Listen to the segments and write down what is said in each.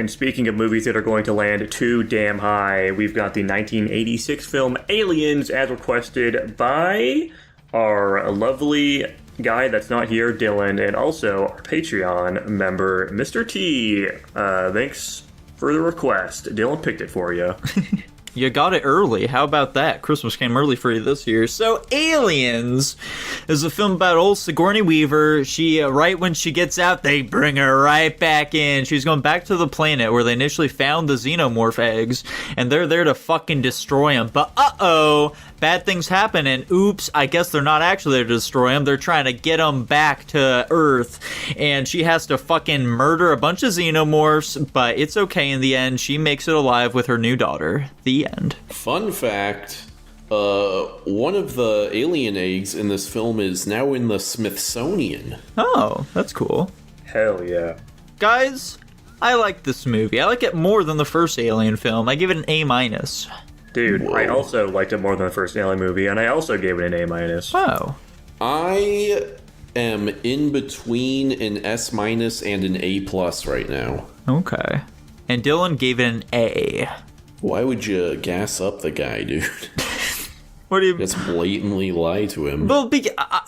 And speaking of movies that are going to land too damn high, we've got the 1986 film Aliens, as requested by our lovely guy that's not here, Dylan, and also our Patreon member, Mr. T. Thanks for the request. Dylan picked it for you. You got it early. How about that? Christmas came early for you this year. So, Aliens is a film about old Sigourney Weaver. She, right when she gets out, they bring her right back in. She's going back to the planet where they initially found the xenomorph eggs, and they're there to fucking destroy them. But, bad things happen, and oops, I guess they're not actually there to destroy them. They're trying to get them back to Earth, and she has to fucking murder a bunch of xenomorphs, but it's okay in the end. She makes it alive with her new daughter. The end. Fun fact, one of the alien eggs in this film is now in the Smithsonian. Oh, that's cool. Hell yeah. Guys, I like this movie. I like it more than the first Alien film. I give it an A-. Dude, Whoa. I also liked it more than the first Alien movie, and I also gave it an A-. Oh. I am in between an S- and an A+ right now. Okay. And Dylan gave it an A. Why would you gas up the guy, dude? What do you... Just blatantly lie to him. Well,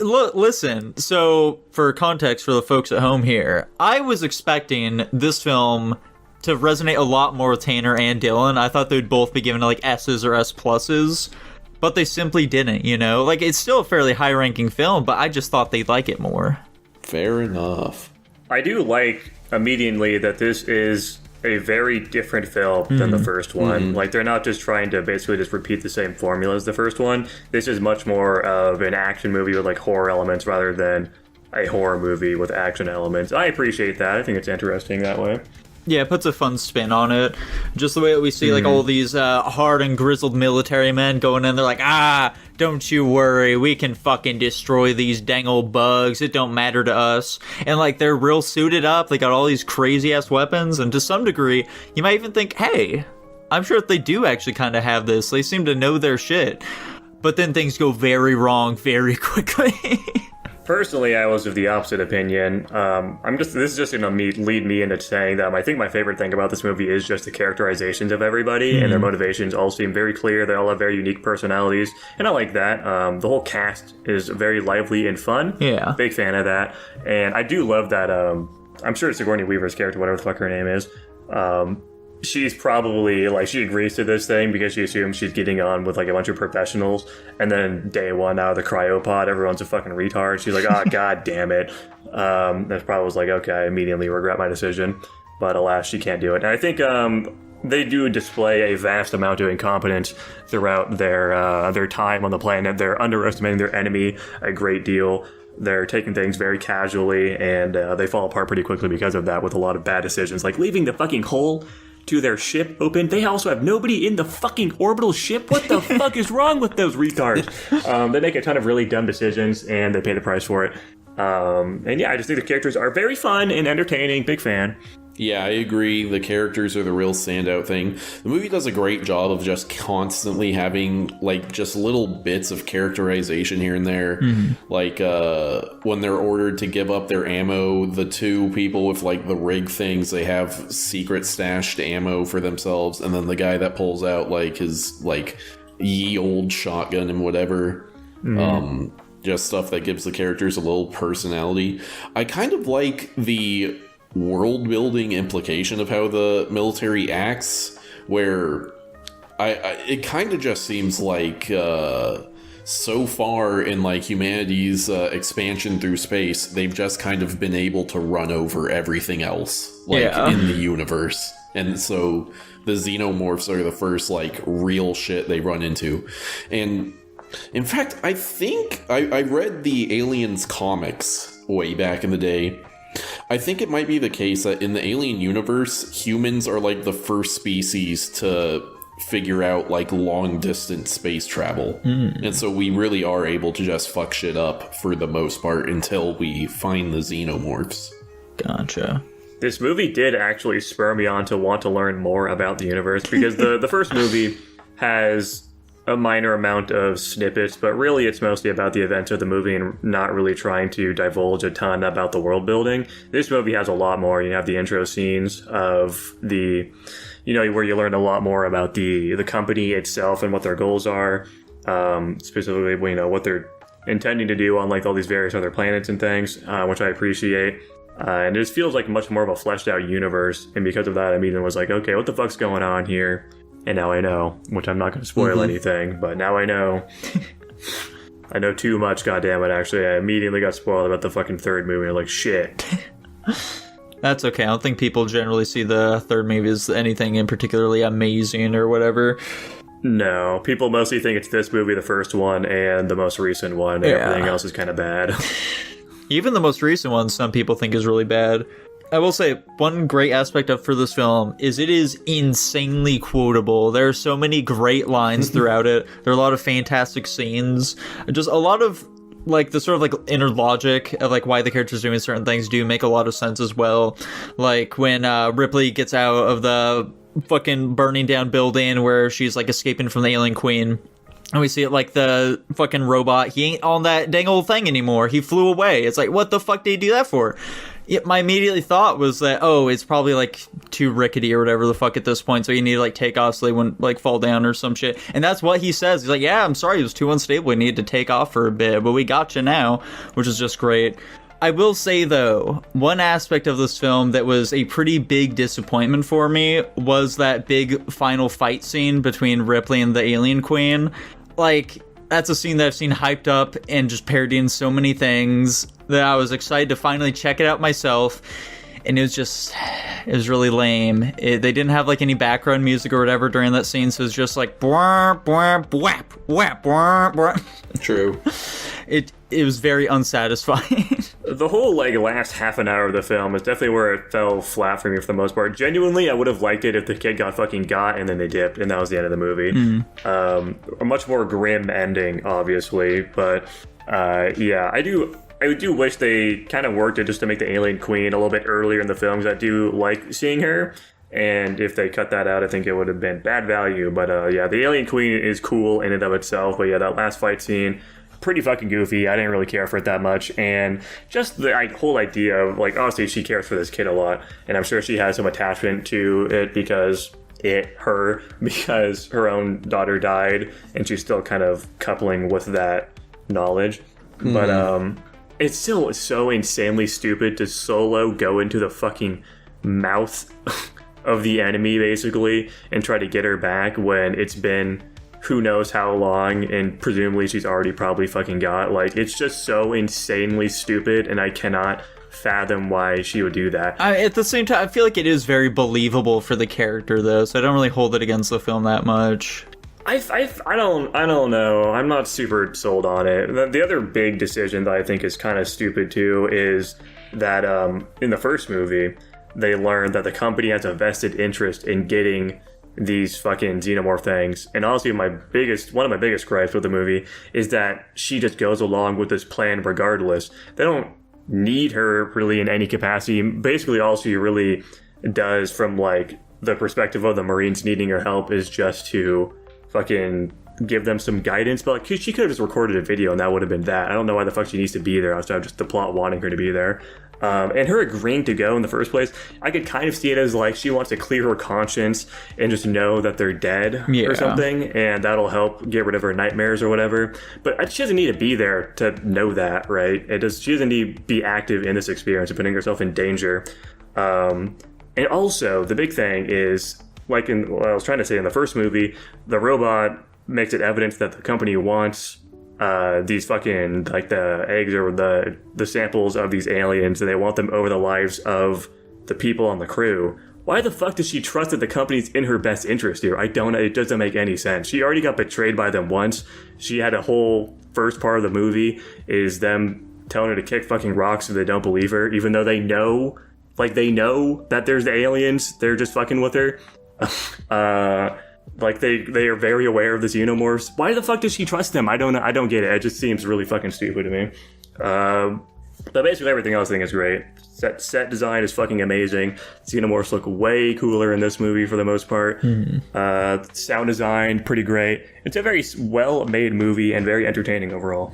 listen, so for context for the folks at home here, I was expecting this film to resonate a lot more with Tanner and Dylan. I thought they'd both be given like S's or S+, but they simply didn't, you know? Like, it's still a fairly high-ranking film, but I just thought they'd like it more. Fair enough. I do like immediately that this is a very different film than the first one. Like, they're not just trying to basically just repeat the same formula as the first one. This is much more of an action movie with like horror elements rather than a horror movie with action elements. I appreciate that. I think it's interesting that way. Yeah, it puts a fun spin on it. Just the way that we see, like, all these hard and grizzled military men going in, they're like, don't you worry, we can fucking destroy these dang old bugs, it don't matter to us. And, like, they're real suited up, they got all these crazy-ass weapons, and to some degree, you might even think, hey, I'm sure if they do actually kind of have this, they seem to know their shit. But then things go very wrong very quickly. Personally, I was of the opposite opinion. This is just going to lead me into saying that I think my favorite thing about this movie is just the characterizations of everybody, and their motivations all seem very clear. They all have very unique personalities, and I like that. The whole cast is very lively and fun. Yeah. Big fan of that. And I do love that, I'm sure Sigourney Weaver's character, whatever the fuck her name is, she's probably, like, she agrees to this thing because she assumes she's getting on with, like, a bunch of professionals, and then day one out of the cryopod, everyone's a fucking retard. She's like, god damn it. That probably was like, okay, I immediately regret my decision, but alas, she can't do it. And I think, they do display a vast amount of incompetence throughout their time on the planet. They're underestimating their enemy a great deal. They're taking things very casually, and they fall apart pretty quickly because of that, with a lot of bad decisions, like leaving the fucking hole to their ship open. They also have nobody in the fucking orbital ship. What the fuck is wrong with those retards? They make a ton of really dumb decisions, and they pay the price for it. And yeah, I just think the characters are very fun and entertaining. Big fan. Yeah, I agree. The characters are the real standout thing. The movie does a great job of just constantly having, like, just little bits of characterization here and there. Like, when they're ordered to give up their ammo, the two people with, like, the rig things, they have secret stashed ammo for themselves. And then the guy that pulls out, like, his, like, ye old shotgun and whatever. Just stuff that gives the characters a little personality. I kind of like the world building implication of how the military acts, where it kind of just seems like so far in, like, humanity's expansion through space, they've just kind of been able to run over everything else, like, in the universe. And so the xenomorphs are the first, like, real shit they run into. And in fact, I think I read the Aliens comics way back in the day. I think it might be the case that in the Alien universe, humans are, like, the first species to figure out, like, long-distance space travel. And so we really are able to just fuck shit up for the most part until we find the xenomorphs. Gotcha. This movie did actually spur me on to want to learn more about the universe, because the first movie has a minor amount of snippets, but really it's mostly about the events of the movie and not really trying to divulge a ton about the world building. This movie has a lot more. You have the intro scenes of the, where you learn a lot more about the company itself and what their goals are, specifically, what they're intending to do on like all these various other planets and things, which I appreciate. And it just feels like much more of a fleshed out universe. And because of that, I immediately was like, okay, what the fuck's going on here? And now I know, which I'm not going to spoil anything, but now I know. I know too much, goddammit, actually. I immediately got spoiled about the fucking third movie. I'm like, shit. That's okay. I don't think people generally see the third movie as anything in particularly amazing or whatever. No, people mostly think it's this movie, the first one, and the most recent one, and everything else is kind of bad. Even the most recent one, some people think is really bad. I will say, one great aspect for this film is it is insanely quotable. There are so many great lines throughout it. There are a lot of fantastic scenes. Just a lot of, like, the sort of, like, inner logic of, like, why the character's doing certain things do make a lot of sense as well. Like, when Ripley gets out of the fucking burning down building where she's, like, escaping from the alien queen. And we see it like the fucking robot. He ain't on that dang old thing anymore. He flew away. It's like, what the fuck did he do that for? My immediate thought was that, it's probably like too rickety or whatever the fuck at this point. So you need to like take off so they wouldn't like fall down or some shit. And that's what he says. He's like, yeah, I'm sorry. It was too unstable. We needed to take off for a bit, but we got you now, which is just great. I will say, though, one aspect of this film that was a pretty big disappointment for me was that big final fight scene between Ripley and the alien queen. Like, that's a scene that I've seen hyped up and just parodying so many things that I was excited to finally check it out myself. And it was really lame. They didn't have like any background music or whatever during that scene, so it was just like bwah, bwah, bwap, whap, bwah, bwah. True. It was very unsatisfying. The whole like last half an hour of the film is definitely where it fell flat for me for the most part. Genuinely, I would have liked it if the kid got and then they dipped and that was the end of the movie. A much more grim ending, obviously, but I do wish they kind of worked it just to make the alien queen a little bit earlier in the film, because I do like seeing her. And if they cut that out, I think it would have been bad value. But the alien queen is cool in and of itself. But yeah, that last fight scene, pretty fucking goofy. I didn't really care for it that much. And just the whole idea of, like, obviously she cares for this kid a lot. And I'm sure she has some attachment to it because her own daughter died. And she's still kind of coupling with that knowledge. But it's still so insanely stupid to solo go into the fucking mouth of the enemy, basically, and try to get her back when it's been who knows how long, and presumably she's already probably fucking got. Like, it's just so insanely stupid, and I cannot fathom why she would do that. At the same time, I feel like it is very believable for the character, though, so I don't really hold it against the film that much. I don't know. I'm not super sold on it. The other big decision that I think is kind of stupid too is that in the first movie, they learned that the company has a vested interest in getting these fucking xenomorph things. And honestly, one of my biggest gripes with the movie is that she just goes along with this plan regardless. They don't need her really in any capacity. Basically, all she really does from like the perspective of the Marines needing her help is just to fucking give them some guidance. But like, she could have just recorded a video and that would have been that. I don't know why the fuck she needs to be there outside of just the plot wanting her to be there. And her agreeing to go in the first place, I could kind of see it as like she wants to clear her conscience and just know that they're dead or something, and that'll help get rid of her nightmares or whatever. But she doesn't need to be there to know that, right? She doesn't need to be active in this experience and putting herself in danger. And also, the big thing is, like what I was trying to say in the first movie, the robot makes it evident that the company wants these fucking, like, the eggs or the samples of these aliens, and they want them over the lives of the people on the crew. Why the fuck does she trust that the company's in her best interest here? It doesn't make any sense. She already got betrayed by them once. She had a whole first part of the movie is them telling her to kick fucking rocks so they don't believe her, even though they know that there's the aliens. They're just fucking with her. Like they are very aware of the xenomorphs. Why the fuck does she trust them? I don't get it. It just seems really fucking stupid to me. But basically everything else I think is great. Set design is fucking amazing. Xenomorphs look way cooler in this movie for the most part. Sound design, pretty great. It's a very well-made movie and very entertaining overall.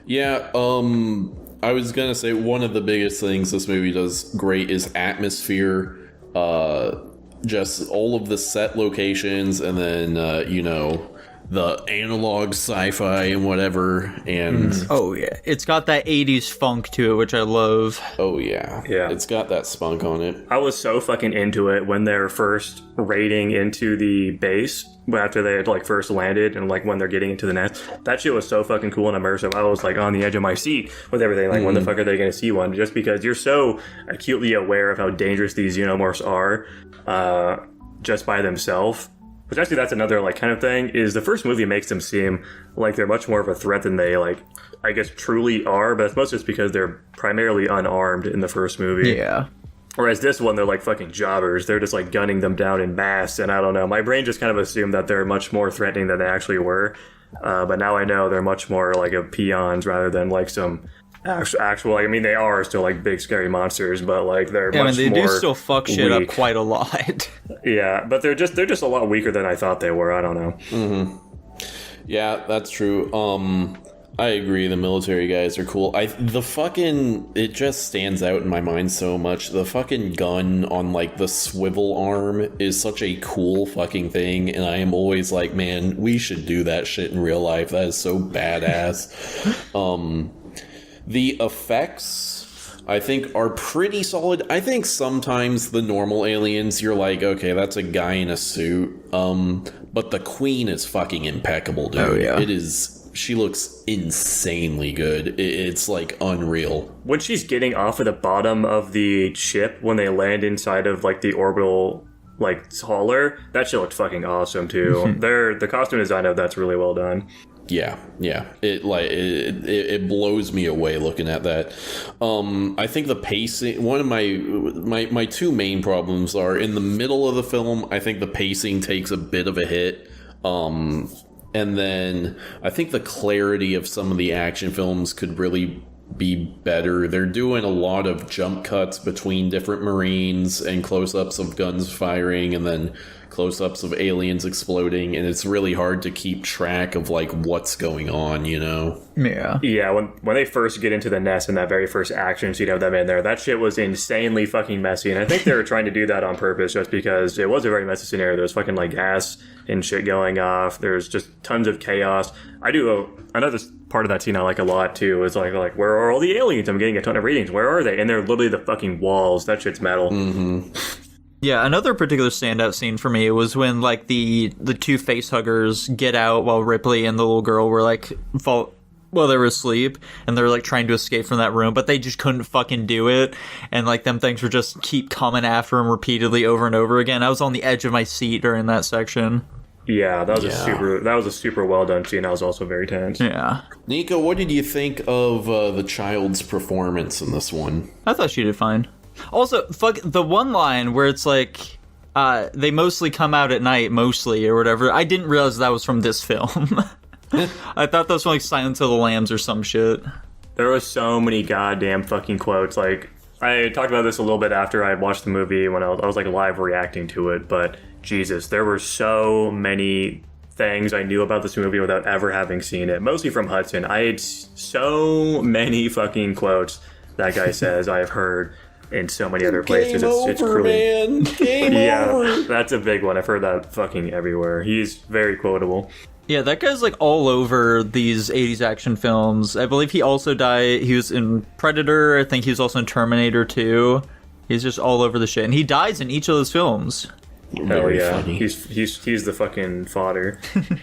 Yeah, I was gonna say one of the biggest things this movie does great is atmosphere. Just all of the set locations, and then, you know, the analog sci-fi and whatever, and Oh yeah, it's got that 80s funk to it, which I love. oh yeah, Yeah. it's got that spunk on it. I was so fucking into it when they're first raiding into the base, after they had like first landed, and like when they're getting into the nest. That shit was so fucking cool and immersive. I was like on the edge of my seat with everything. Like, when the fuck are they gonna see one? Just because you're so acutely aware of how dangerous these xenomorphs are, just by themselves. Which actually, that's another like kind of thing, is the first movie makes them seem like they're much more of a threat than they, like, I guess truly are, but it's mostly just because they're primarily unarmed in the first movie. Yeah. Whereas this one, they're like fucking jobbers. They're just like gunning them down in mass, and I don't know. My brain just kind of assumed that they're much more threatening than they actually were. But now I know they're much more like of peons rather than like some actual, like, I mean, they are still like big scary monsters, but like they're Yeah, I much mean, they more do still fuck shit up weak. quite a lot. Yeah, but they're just a lot weaker than I thought they were. I don't know. Yeah, that's true. I agree. The military guys are cool. It just stands out in my mind so much. The fucking gun on like the swivel arm is such a cool fucking thing, and I am always like, man, we should do that shit in real life. That is so badass. The effects, I think, are pretty solid. I think sometimes the normal aliens, you're like, okay, that's a guy in a suit. But the queen is fucking impeccable, dude. Oh, yeah. It is. She looks insanely good. It's like unreal. When she's getting off of the bottom of the ship, when they land inside of like the orbital like hauler, that shit looked fucking awesome too. The costume design of that's really well done. Yeah. It blows me away looking at that. I think the pacing. One of my two main problems are in the middle of the film. I think the pacing takes a bit of a hit. And then I think the clarity of some of the action films could really be better. They're doing a lot of jump cuts between different Marines and close-ups of guns firing, and then close-ups of aliens exploding, and it's really hard to keep track of like what's going on, you know? Yeah, when they first get into the nest in that very first action scene of them in there, that shit was insanely fucking messy, and I think they were trying to do that on purpose just because it was a very messy scenario. There's fucking like gas and shit going off. There's just tons of chaos. Another part of that scene I like a lot too is like where are all the aliens? I'm getting a ton of readings. Where are they? And they're literally the fucking walls. That shit's metal. Yeah, another particular standout scene for me was when like the two face huggers get out while Ripley and the little girl were like they were asleep, and they're like trying to escape from that room, but they just couldn't fucking do it, and like them things were just keep coming after them repeatedly over and over again. I was on the edge of my seat during that section. Yeah, that was a super well done scene. That was also very tense. Yeah. Nico, what did you think of the child's performance in this one? I thought she did fine. Also, fuck the one line where it's like, they mostly come out at night, mostly, or whatever. I didn't realize that was from this film. I thought that was from like Silence of the Lambs or some shit. There was so many goddamn fucking quotes. Like, I talked about this a little bit after I watched the movie when I was like live reacting to it, but Jesus, there were so many things I knew about this movie without ever having seen it, mostly from Hudson. I had so many fucking quotes that guy says I've heard in so many other places. It's over, man. Game over. Yeah, that's a big one. I've heard that fucking everywhere. He's very quotable. Yeah, that guy's like all over these 80s action films. I believe he also died. He was in Predator. I think he was also in Terminator 2. He's just all over the shit, and he dies in each of those films. Hell yeah, funny. he's the fucking fodder.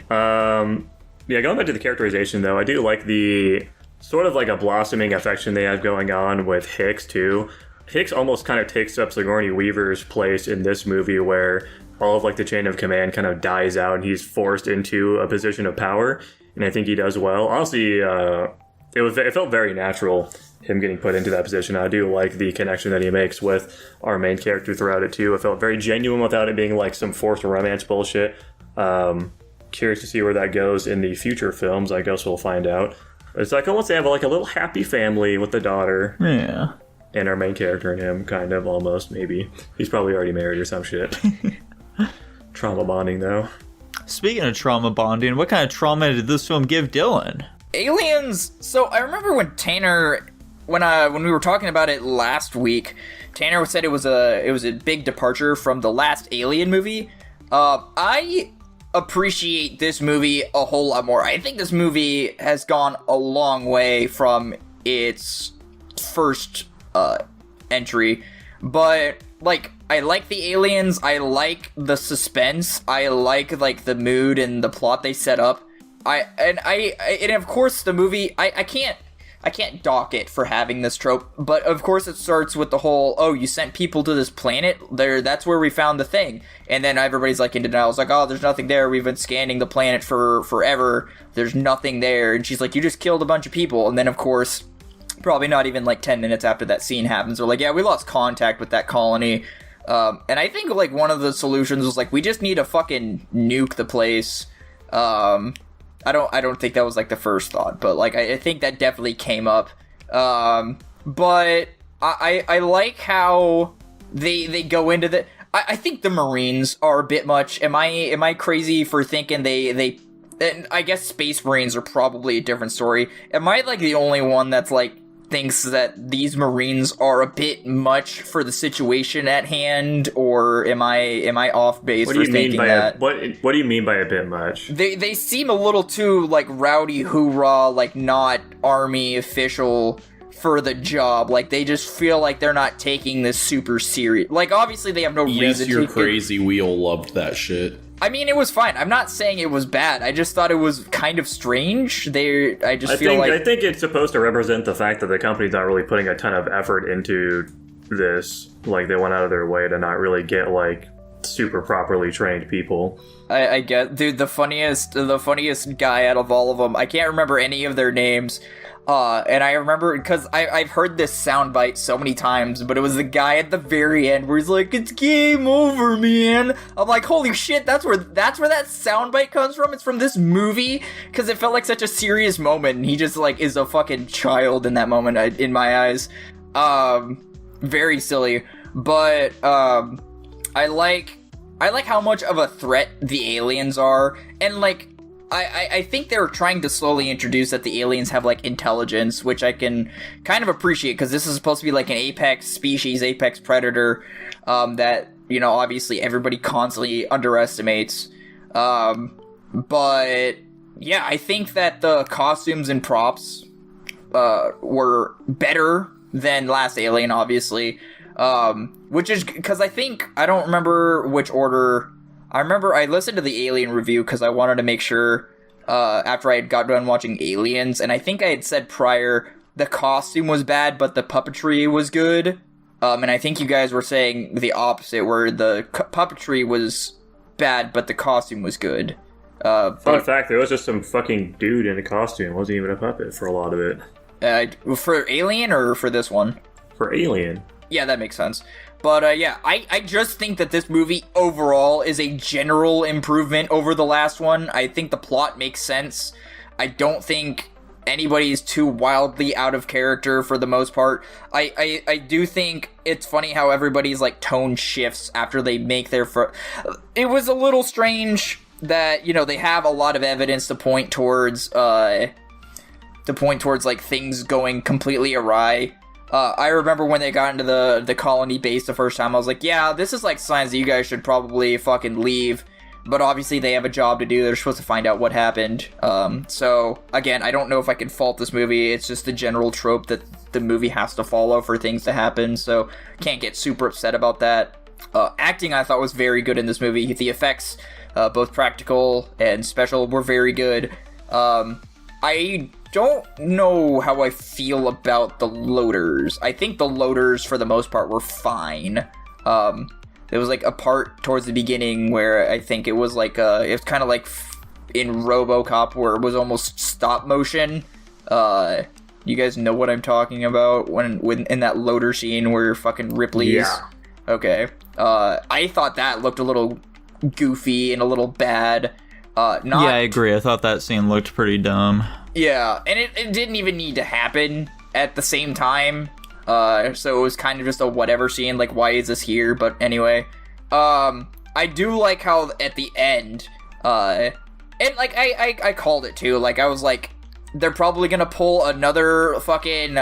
Yeah, going back to the characterization though, I do like the sort of like a blossoming affection they have going on with Hicks too. Hicks almost kind of takes up Sigourney Weaver's place in this movie, where all of like the chain of command kind of dies out and he's forced into a position of power, and I think he does well. Honestly, it felt very natural, him getting put into that position. I do like the connection that he makes with our main character throughout it too. It felt very genuine without it being like some forced romance bullshit. Curious to see where that goes in the future films. I guess we'll find out. It's like almost they have like a little happy family with the daughter. Yeah. And our main character and him, kind of, almost, maybe. He's probably already married or some shit. Trauma bonding, though. Speaking of trauma bonding, what kind of trauma did this film give Dylan? Aliens. So I remember when Tanner, when we were talking about it last week, Tanner said it was a big departure from the last Alien movie. I appreciate this movie a whole lot more. I think this movie has gone a long way from its first entry, but like I like the aliens, I like the suspense, I like the mood and the plot they set up. And of course the movie I can't dock it for having this trope, but of course it starts with the whole, oh, you sent people to this planet, that's where we found the thing, and then everybody's like in denial. It's like, oh, there's nothing there, we've been scanning the planet for forever, there's nothing there. And she's like, you just killed a bunch of people. And then of course, probably not even like 10 minutes after that scene happens, they're like, yeah, we lost contact with that colony. And I think like one of the solutions was like, we just need to fucking nuke the place. I don't think that was like the first thought, but like I think that definitely came up. But I like how they go into the. I think the Marines are a bit much. Am I crazy for thinking they? And I guess Space Marines are probably a different story. Am I like the only one that's like thinks that these Marines are a bit much for the situation at hand, or am I off base for thinking that? What do you mean by a bit much? They seem a little too like rowdy hoorah, like not army official for the job. Like they just feel like they're not taking this super serious. Like obviously they have no reason to. Yes, you're crazy. We all loved that shit. I mean, it was fine. I'm not saying it was bad. I just thought it was kind of strange. I think it's supposed to represent the fact that the company's not really putting a ton of effort into this. Like, they went out of their way to not really get, like, super properly trained people. I get, dude, the funniest guy out of all of them, I can't remember any of their names. And I remember, because I've heard this soundbite so many times, but it was the guy at the very end where he's like, it's game over, man. I'm like, holy shit, that's where that soundbite comes from? It's from this movie? Because it felt like such a serious moment, and he just, like, is a fucking child in that moment, in my eyes. Very silly. But, I like how much of a threat the aliens are, and, like, I think they're trying to slowly introduce that the aliens have, like, intelligence, which I can kind of appreciate, because this is supposed to be, like, an apex species, apex predator, that, you know, obviously everybody constantly underestimates. But, yeah, I think that the costumes and props were better than Last Alien, obviously, which is, because I don't remember which order. I remember I listened to the Alien review because I wanted to make sure, after I had got done watching Aliens, and I think I had said prior the costume was bad, but the puppetry was good. And I think you guys were saying the opposite, where the puppetry was bad, but the costume was good. Fun fact, there was just some fucking dude in a costume. It wasn't even a puppet for a lot of it. For Alien or for this one? For Alien. Yeah, that makes sense. But, yeah, I just think that this movie overall is a general improvement over the last one. I think the plot makes sense. I don't think anybody is too wildly out of character for the most part. I do think it's funny how everybody's, like, tone shifts after they make their... It was a little strange that, you know, they have a lot of evidence to point towards, like, things going completely awry. I remember when they got into the colony base the first time, I was like, yeah, this is like signs that you guys should probably fucking leave. But obviously they have a job to do. They're supposed to find out what happened. So, again, I don't know if I can fault this movie. It's just the general trope that the movie has to follow for things to happen. So, can't get super upset about that. Acting, I thought, was very good in this movie. The effects, both practical and special, were very good. I don't know how I feel about the loaders. I think the loaders, for the most part, were fine. There was, like, a part towards the beginning where I think it was, like, it was kind of like in RoboCop, where it was almost stop motion. You guys know what I'm talking about? When in that loader scene where fucking Ripley's... Yeah. Okay. I thought that looked a little goofy and a little bad. Yeah, I agree. I thought that scene looked pretty dumb. Yeah, and it didn't even need to happen at the same time. So it was kind of just a whatever scene, like, why is this here? But anyway, I do like how at the end, and like, I called it too, like, I was like, they're probably gonna pull another fucking,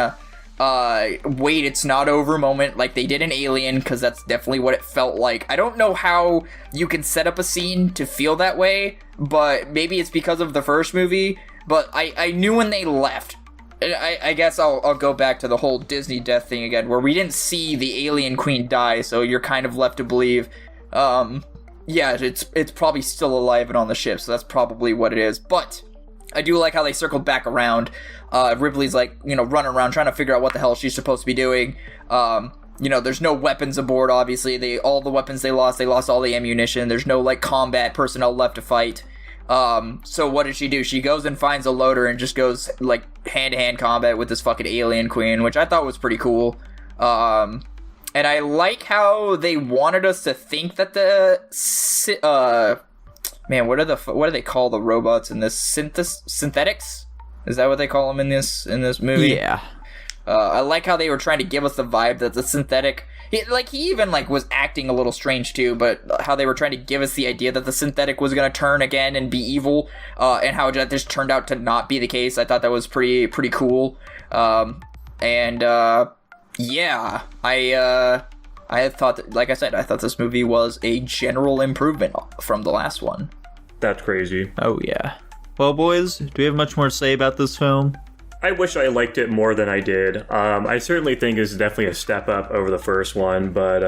wait, it's not over moment like they did in Alien, because that's definitely what it felt like. I don't know how you can set up a scene to feel that way, but maybe it's because of the first movie, but I knew when they left. I guess I'll go back to the whole Disney death thing again, where we didn't see the alien queen die, so you're kind of left to believe, yeah, it's probably still alive and on the ship, so that's probably what it is. But I do like how they circled back around. Ripley's like, running around trying to figure out what the hell she's supposed to be doing. There's no weapons aboard, obviously. All the weapons they lost all the ammunition. There's no, like, combat personnel left to fight. So what does she do? She goes and finds a loader and just goes, like, hand-to-hand combat with this fucking alien queen, which I thought was pretty cool. And I like how they wanted us to think that man, what do they call the robots in this? Synthetics? Is that what they call them in this movie? Yeah. I like how they were trying to give us the vibe that the synthetic... He even, like, was acting a little strange, too, but how they were trying to give us the idea that the synthetic was going to turn again and be evil, and how that just turned out to not be the case. I thought that was pretty cool. Yeah, I thought that, like I said, I thought this movie was a general improvement from the last one. That's crazy. Oh, yeah. Well, boys, do we have much more to say about this film? I wish I liked it more than I did. I certainly think it's definitely a step up over the first one, but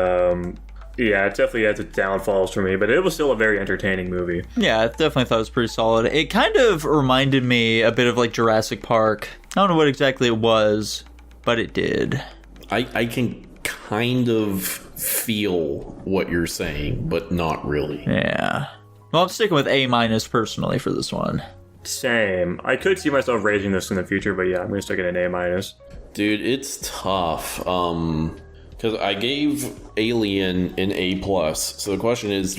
yeah, it definitely has its downfalls for me, but it was still a very entertaining movie. Yeah, I definitely thought it was pretty solid. It kind of reminded me a bit of, like, Jurassic Park. I don't know what exactly it was, but it did. I can kind of feel what you're saying, but not really. Yeah. Well, I'm sticking with A- personally for this one. Same. I could see myself raising this in the future, but yeah, I'm gonna stick it an A-. Dude, it's tough. Because I gave Alien an A+. So the question is,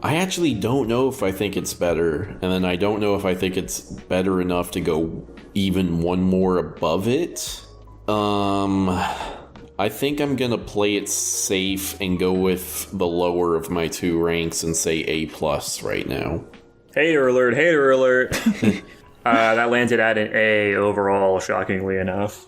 I actually don't know if I think it's better, and then I don't know if I think it's better enough to go even one more above it. I think I'm gonna play it safe and go with the lower of my two ranks and say A+ right now. Hater alert, hater alert. That landed at an A overall, shockingly enough.